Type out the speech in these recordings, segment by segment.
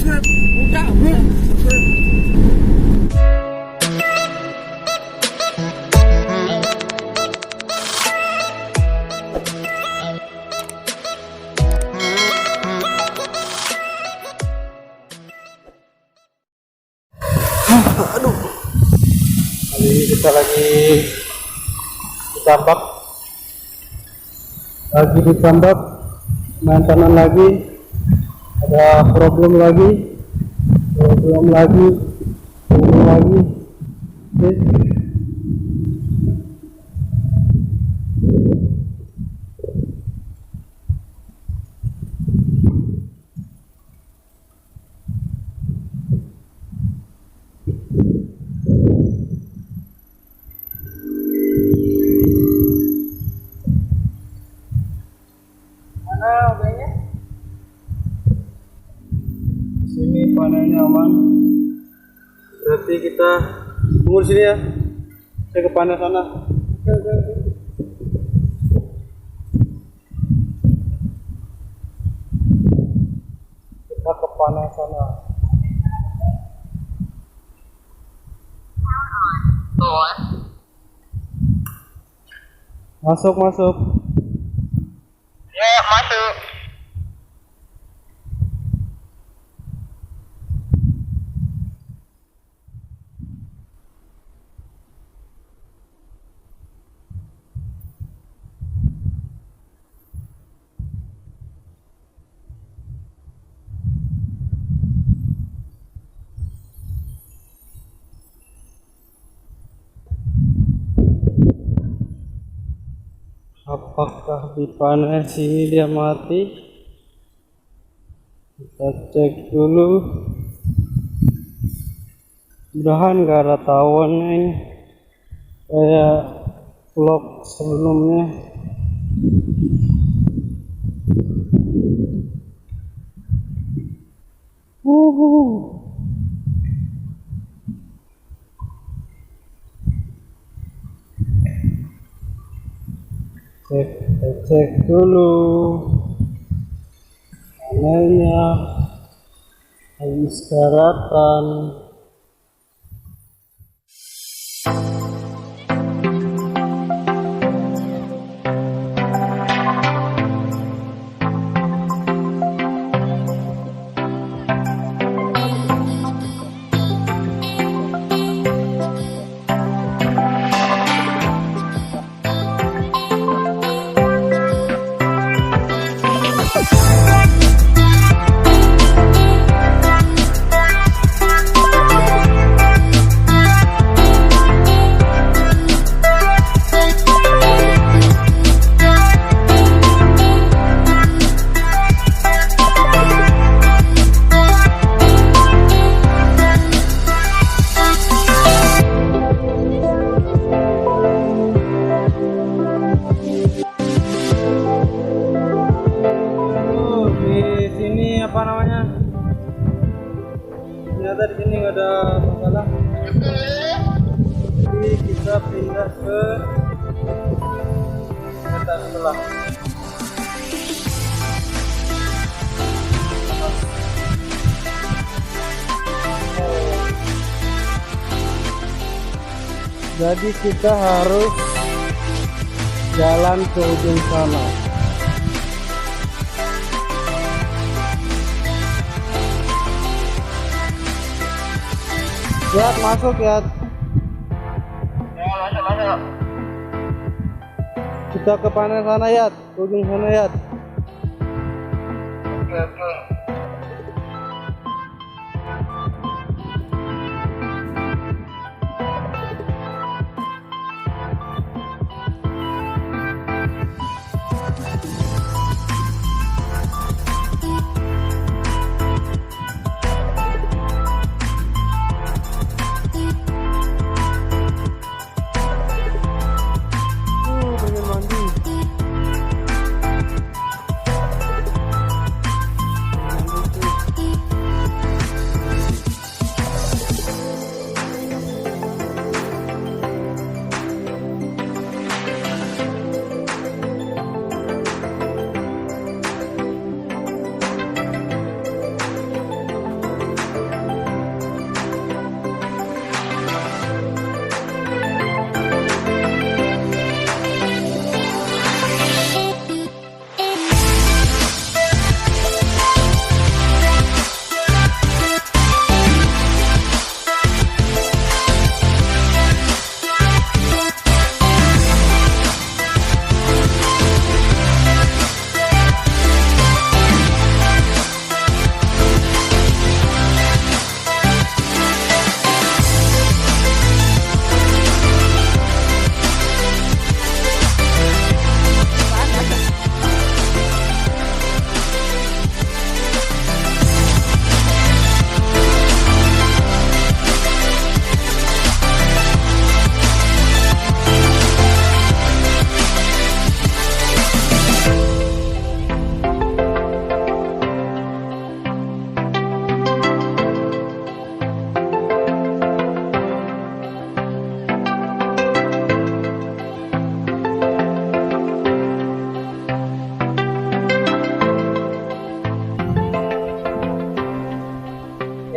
Aduh, kali ini kita lagi ditambak, main tanah lagi, ada problem lagi. Oke. Sini panennya aman, berarti kita tunggu di sini ya. Saya ke panen sana. Kita ke panen sana. Masuk. Ya, masuk. Apakah dipanen sini dia mati? Kita cek dulu. Mudahan gak ada tawonnya ini, kayak vlog sebelumnya. Cek dulu panelnya habis karatan. Ternyata di sini nggak ada masalah. Jadi kita pindah ke kereta sebelah. Jadi kita harus jalan ke ujung sana. Yat, masuk Yat. Ya, masuk. Kita ke panen sana Yat, ke ujung sana Yat. Oke.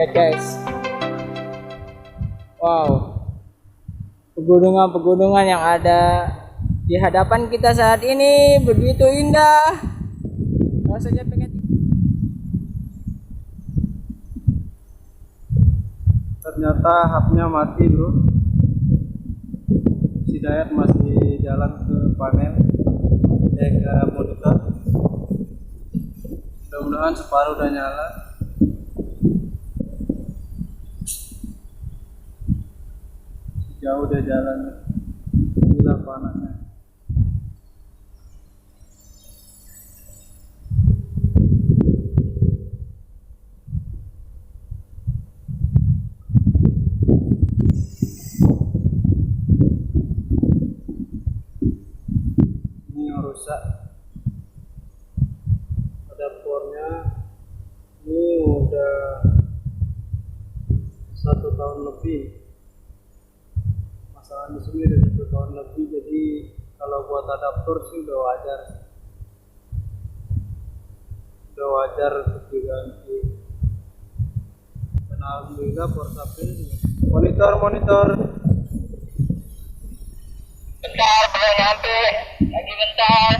Lihat guys. Wow. Pegunungan-pegunungan yang ada di hadapan kita saat ini begitu indah. Rasanya pengen. Ternyata hapnya mati bro. Si Dayat masih jalan ke panel, ke monitor. Mudah-mudahan separuh udah nyala. Jauh dia jalan, gila panasnya. Ini yang rusak adaptornya, ini udah 1 tahun lebih. Masalah di sini udah 1 tahun lebih, jadi kalau buat adaptor sih udah wajar untuk diganti. Dan alhamdulillah portable monitor Bentar, belum nyampe. Lagi bentar.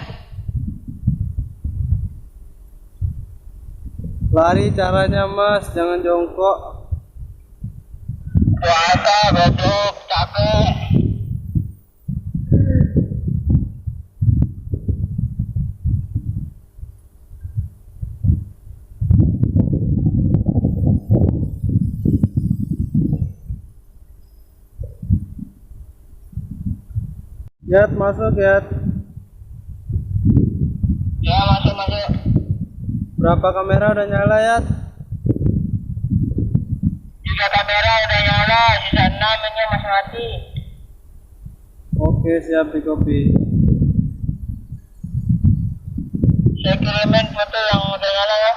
lari caranya mas, jangan jongkok. Puasa, goblok, capek. Yat, masuk Yat. Ya, masuk. Berapa kamera udah nyala Yat? 3 kamera udah nyala, sisa 6 ini masih mati. Oke, siap di copy. Saya kirimin foto yang udah nyala ya.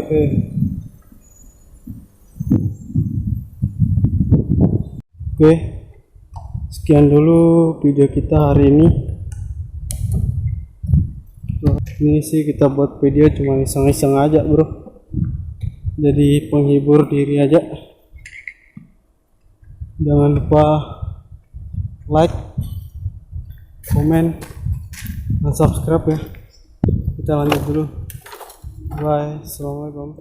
Oke. Oke, sekian dulu video kita hari ini. Ini sih kita buat video cuma iseng-iseng aja bro, jadi penghibur diri aja. Jangan lupa like, komen, dan subscribe ya. Kita lanjut dulu. Bye, assalamualaikum.